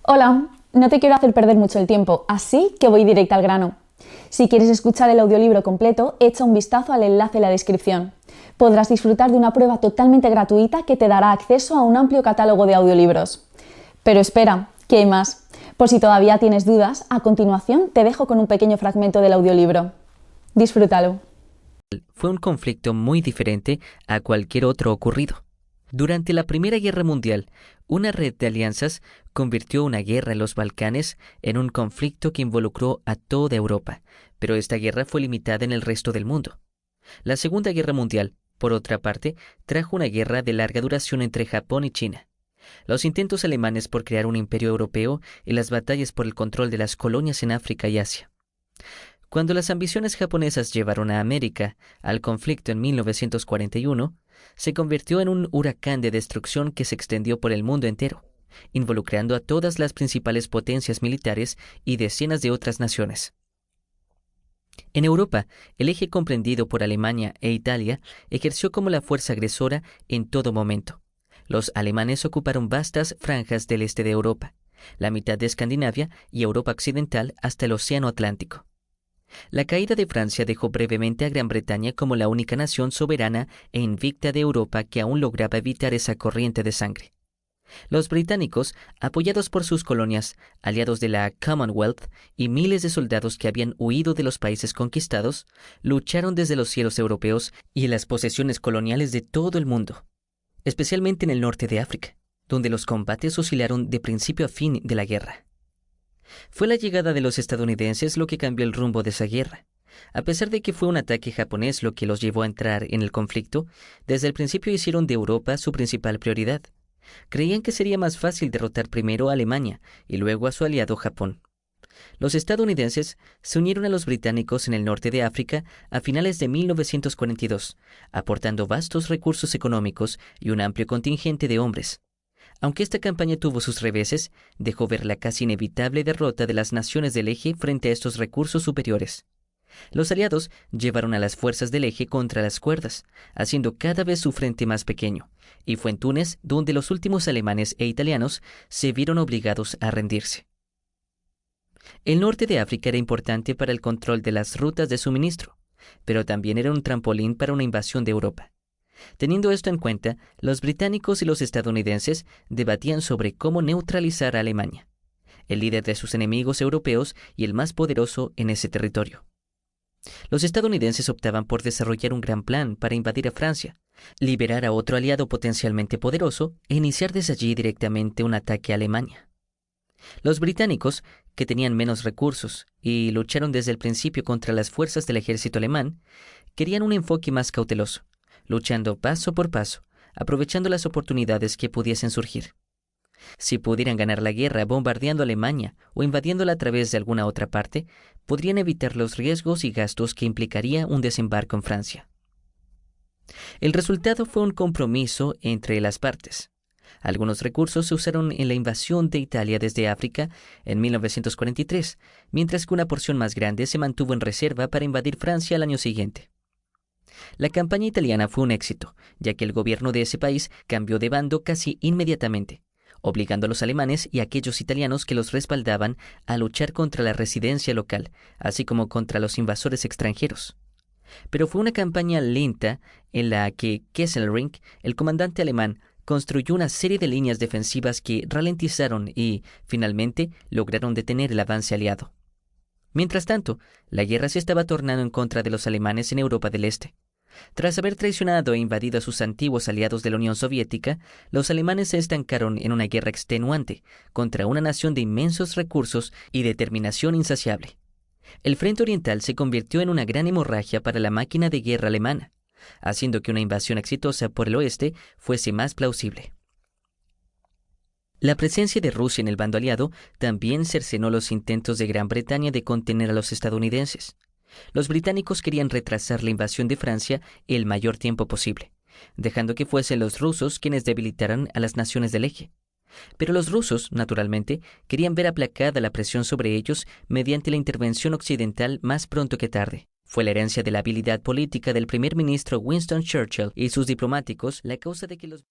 Hola, no te quiero hacer perder mucho el tiempo, así que voy directa al grano. Si quieres escuchar el audiolibro completo, echa un vistazo al enlace en la descripción. Podrás disfrutar de una prueba totalmente gratuita que te dará acceso a un amplio catálogo de audiolibros. Pero espera, que hay más. Por si todavía tienes dudas, a continuación te dejo con un pequeño fragmento del audiolibro. Disfrútalo. Fue un conflicto muy diferente a cualquier otro ocurrido. Durante la Primera Guerra Mundial, una red de alianzas convirtió una guerra en los Balcanes en un conflicto que involucró a toda Europa, pero esta guerra fue limitada en el resto del mundo. La Segunda Guerra Mundial, por otra parte, trajo una guerra de larga duración entre Japón y China. Los intentos alemanes por crear un imperio europeo y las batallas por el control de las colonias en África y Asia. Cuando las ambiciones japonesas llevaron a América al conflicto en 1941, se convirtió en un huracán de destrucción que se extendió por el mundo entero, involucrando a todas las principales potencias militares y decenas de otras naciones. En Europa, el eje comprendido por Alemania e Italia ejerció como la fuerza agresora en todo momento. Los alemanes ocuparon vastas franjas del este de Europa, la mitad de Escandinavia y Europa occidental hasta el Océano Atlántico. La caída de Francia dejó brevemente a Gran Bretaña como la única nación soberana e invicta de Europa que aún lograba evitar esa corriente de sangre. Los británicos, apoyados por sus colonias, aliados de la Commonwealth y miles de soldados que habían huido de los países conquistados, lucharon desde los cielos europeos y en las posesiones coloniales de todo el mundo, especialmente en el norte de África, donde los combates oscilaron de principio a fin de la guerra. Fue la llegada de los estadounidenses lo que cambió el rumbo de esa guerra. A pesar de que fue un ataque japonés lo que los llevó a entrar en el conflicto, desde el principio hicieron de Europa su principal prioridad. Creían que sería más fácil derrotar primero a Alemania y luego a su aliado Japón. Los estadounidenses se unieron a los británicos en el norte de África a finales de 1942, aportando vastos recursos económicos y un amplio contingente de hombres. Aunque esta campaña tuvo sus reveses, dejó ver la casi inevitable derrota de las naciones del eje frente a estos recursos superiores. Los aliados llevaron a las fuerzas del eje contra las cuerdas, haciendo cada vez su frente más pequeño, y fue en Túnez donde los últimos alemanes e italianos se vieron obligados a rendirse. El norte de África era importante para el control de las rutas de suministro, pero también era un trampolín para una invasión de Europa. Teniendo esto en cuenta, los británicos y los estadounidenses debatían sobre cómo neutralizar a Alemania, el líder de sus enemigos europeos y el más poderoso en ese territorio. Los estadounidenses optaban por desarrollar un gran plan para invadir a Francia, liberar a otro aliado potencialmente poderoso e iniciar desde allí directamente un ataque a Alemania. Los británicos, que tenían menos recursos y lucharon desde el principio contra las fuerzas del ejército alemán, querían un enfoque más cauteloso, luchando paso por paso, aprovechando las oportunidades que pudiesen surgir. Si pudieran ganar la guerra bombardeando Alemania o invadiéndola a través de alguna otra parte, podrían evitar los riesgos y gastos que implicaría un desembarco en Francia. El resultado fue un compromiso entre las partes. Algunos recursos se usaron en la invasión de Italia desde África en 1943, mientras que una porción más grande se mantuvo en reserva para invadir Francia al año siguiente. La campaña italiana fue un éxito, ya que el gobierno de ese país cambió de bando casi inmediatamente, obligando a los alemanes y a aquellos italianos que los respaldaban a luchar contra la residencia local, así como contra los invasores extranjeros. Pero fue una campaña lenta en la que Kesselring, el comandante alemán, construyó una serie de líneas defensivas que ralentizaron y, finalmente, lograron detener el avance aliado. Mientras tanto, la guerra se estaba tornando en contra de los alemanes en Europa del Este. Tras haber traicionado e invadido a sus antiguos aliados de la Unión Soviética, los alemanes se estancaron en una guerra extenuante contra una nación de inmensos recursos y determinación insaciable. El frente oriental se convirtió en una gran hemorragia para la máquina de guerra alemana, haciendo que una invasión exitosa por el oeste fuese más plausible. La presencia de Rusia en el bando aliado también cercenó los intentos de Gran Bretaña de contener a los estadounidenses. Los británicos querían retrasar la invasión de Francia el mayor tiempo posible, dejando que fuesen los rusos quienes debilitaran a las naciones del eje. Pero los rusos, naturalmente, querían ver aplacada la presión sobre ellos mediante la intervención occidental más pronto que tarde. Fue la herencia de la habilidad política del primer ministro Winston Churchill y sus diplomáticos la causa de que los